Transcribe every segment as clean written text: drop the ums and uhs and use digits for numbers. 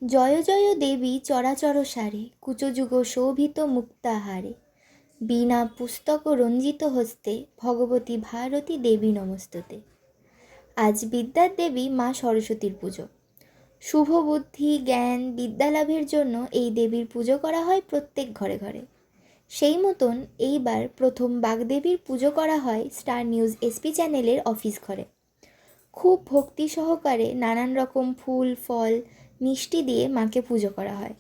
জয় জয় দেবী চরাচর সারে, কুচযুগ শোভিত মুক্তাহারে, বীণা পুস্তক রঞ্জিত হস্তে, ভগবতী ভারতী দেবী নমস্তুতে। আজ বিদ্যার দেবী মা সরস্বতীর পুজো। শুভ বুদ্ধি, জ্ঞান, বিদ্যালাভের জন্য এই দেবীর পুজো করা হয় প্রত্যেক ঘরে ঘরে। সেই মতন এইবার প্রথম বাগদেবীর পুজো করা হয় স্টার নিউজ এসপি চ্যানেলের অফিস ঘরে। খুব ভক্তি সহকারে নানান রকম ফুল, ফল, মিষ্টি দিয়ে মাকে পুজো করা হয়।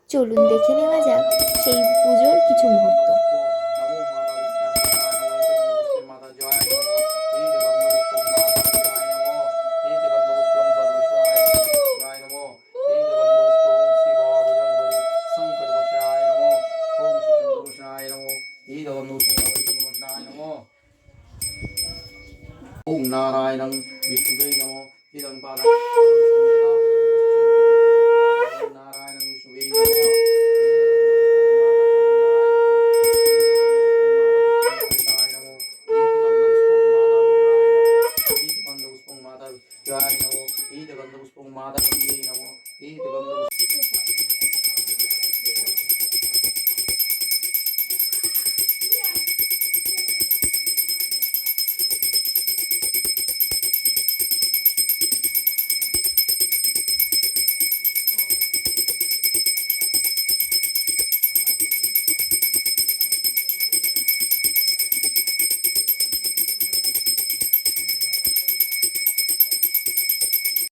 চলুন দেখে নেওয়া যাক সেই পুজোর কিছু মুহূর্ত। ওম নারায়ণং বিষ্ণুবে নমঃ। ইদং পাদং নারায়ণং বিষ্ণুবে নমঃ।